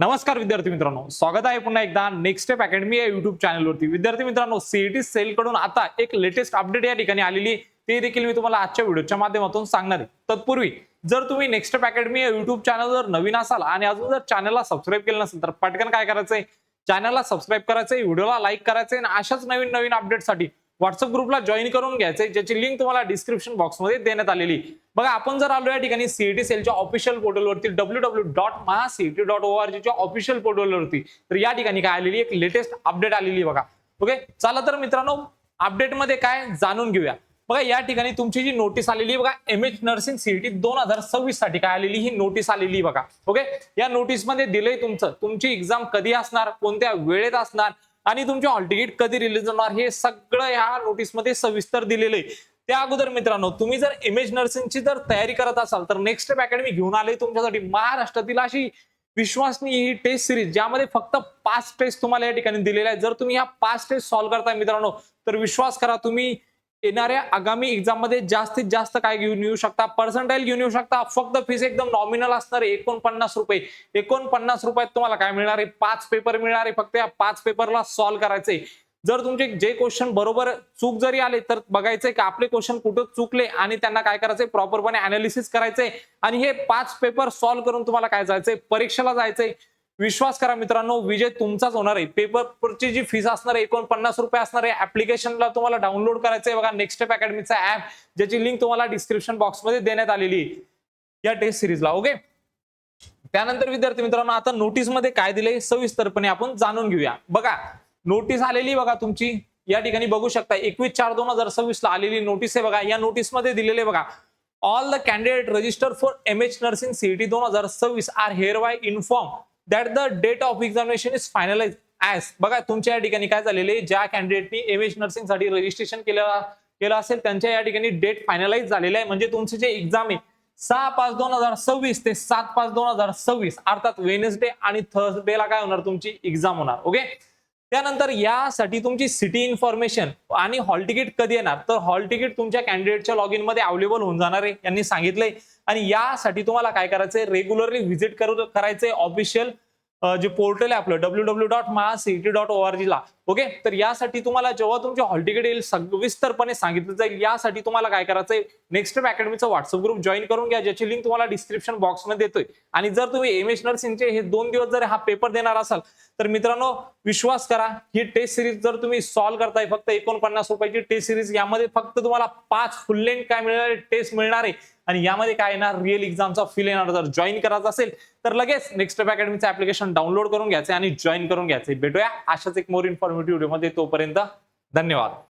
नमस्कार विद्यार्थी मित्रांनो, स्वागत आहे पुन्हा एकदा नेक्स्ट स्टेप अकॅडमी या युट्यूब चॅनलवरती। विद्यार्थी मित्रांनो, सीईटी सेल कडून आता एक लेटेस्ट अपडेट या ठिकाणी आलेली, ते देखील मी तुम्हाला आजच्या व्हिडिओच्या माध्यमातून सांगणार आहे। तत्पूर्वी जर तुम्ही नेक्स्ट स्टेप अकॅडमी या युट्यूब चॅनलवर नवीन असाल आणि अजून जर चॅनलला सबस्क्राइब केलं नसेल तर पटकन काय करायचंय, चॅनलला सबस्क्राइब करायचंय, व्हिडिओला लाईक करायचंय आणि अशाच नवीन नवीन अपडेटसाठी व्हॉट्सअप ग्रुपला जॉईन करून घ्यायचंय, ज्याची लिंक तुम्हाला डिस्क्रिप्शन बॉक्समध्ये देण्यात आलेली। बघा, आपण जर आलो या ठिकाणी सीईटी सेलच्या ऑफिशियल पोर्टलवरती www.mahacet.org च्या ऑफिशियल पोर्टलवरती, तर या ठिकाणी काय आलेली एक लेटेस्ट अपडेट आलेली बघा। ओके, चला तर मित्रांनो अपडेट मध्ये काय जाणून घेऊया। बघा, या ठिकाणी तुमची जी नोटीस आलेली बघा, एमएच नर्सिंग सीईटी 2026 साठी काय आलेली ही नोटीस आलेली बघा। ओके, या नोटीस मध्ये दिलंय तुमची एक्झाम कधी असणार, कोणत्या वेळेत असणार आणि तुमचे हॉल तिकीट कधी रिलीज होणार, हे सगळं या नोटीस मध्ये सविस्तर दिलेलं आहे। त्या अगोदर मित्रांनो, तुम्ही जर एमएच नर्सिंगची जर तयारी करत असाल तर नेक्स्ट स्टेप अकॅडमी घेऊन आले तुमच्यासाठी महाराष्ट्रातील अशी विश्वासनीय ही टेस्ट सिरीज, ज्यामध्ये फक्त 5 टेस्ट तुम्हाला या ठिकाणी दिलेल्या आहेत। जर तुम्ही ह्या 5 टेस्ट सॉल्व्ह करताय मित्रांनो, तर विश्वास करा तुम्ही येणाऱ्या आगामी एक्झाम मध्ये जास्तीत जास्त काय घेऊन येऊ शकता, पर्सेंटाइल घेऊन येऊ शकता। फक्त फीस एकदम नॉमिनल असणार आहे, 49 रुपये। 49 रुपयात तुम्हाला काय मिळणार आहे, 5 पेपर मिळणार आहे। फक्त या 5 पेपरला सॉल्व्ह करायचंय। जर तुमचे जे क्वेश्चन बरोबर चूक जरी आले तर बघायचंय की आपले क्वेश्चन कुठं चुकले आणि त्यांना काय करायचंय, प्रॉपरपणे अनालिसिस करायचंय आणि हे 5 पेपर सॉल्व्ह करून तुम्हाला काय जायचंय, परीक्षेला जायचंय। विश्वास करा मित्रांनो, विजय तुमचाच होणार आहे। पेपरची जी फीस असणार आहे 49 रुपये असणार आहे। ऍप्लिकेशनला तुम्हाला डाउनलोड करायचंय बघा, नेक्स्ट स्टेप अकॅडमीचा ऍप, ज्याची लिंक तुम्हाला डिस्क्रिप्शन बॉक्समध्ये देण्यात आलेली आहे या टेस्ट सिरीजला। ओके, त्यानंतर विद्यार्थी मित्रांनो, आता नोटीस मध्ये काय दिलंय सविस्तरपणे आपण जाणून घेऊया। बघा, नोटीस आलेली बघा तुमची, या ठिकाणी बघू शकता 21/4/2026 ला आलेली नोटीस आहे बघा। या नोटीस मध्ये दिलेले बघा, all the candidate register for MH nursing CET 2026 are hereby informed that the date of examination is finalized as। बघा, तुमच्या या ठिकाणी काय झालेले, ज्या कॅन्डिडेटनी एमएच नर्सिंग साठी रजिस्ट्रेशन केलं असेल त्यांच्या या ठिकाणी डेट फायनलाइज झालेलं आहे। म्हणजे तुमचे जे एक्झाम आहे 6/5/2026 ते 7/5/2026, अर्थात वेनेसडे आणि थर्सडेला काय होणार, तुमची एक्झाम होणार। ओके, त्यानंतर यासाठी तुमची सिटी इन्फॉर्मेशन आणि हॉल तिकीट कधी येणार, तर हॉल तिकीट तुमच्या कॅन्डिडेटच्या लॉग इन मध्ये अवेलेबल होऊन जाणार आहे, यांनी सांगितलंय। आणि यासाठी तुम्हाला काय करायचंय, रेग्युलरली व्हिजिट करायचंय ऑफिशियल जे पोर्टल आहे आपलं www.mahacet.org ला। ओके, तर यासाठी तुम्हाला जेव्हा तुमचे हॉल तिकीट येईल सविस्तरपणे सांगितलं जाईल। यासाठी तुम्हाला काय करायचंय, नेक्स्ट स्टेप अकॅडमीचा व्हॉट्सअप ग्रुप जॉईन करून घ्या, ज्याची लिंक तुम्हाला डिस्क्रिप्शन बॉक्समध्ये देतोय। आणि जर तुम्ही एमएच नर्सिंगचे हे 2 दिवस जर हा पेपर देणार असाल तर मित्रांनो विश्वास करा, ही टेस्ट सिरीज जर तुम्ही सॉल्व्ह करताय, फक्त 49 रुपयाची टेस्ट सिरीज, यामध्ये फक्त तुम्हाला 5 फुल लेंथ काय मिळणार, टेस्ट मिळणार आहे आणि यामध्ये काय येणार, रिअल एक्झामचा फील येणार। जर जॉईन करायचं असेल तर लगेच नेक्स्ट स्टेप अकॅडमीचं ऍप्लिकेशन डाउनलोड करून घ्यायचं आणि जॉईन करून घ्यायचं। भेटूया अशाच एक मोर इन्फॉर्मेटिव्ह व्हिडिओमध्ये, तोपर्यंत धन्यवाद।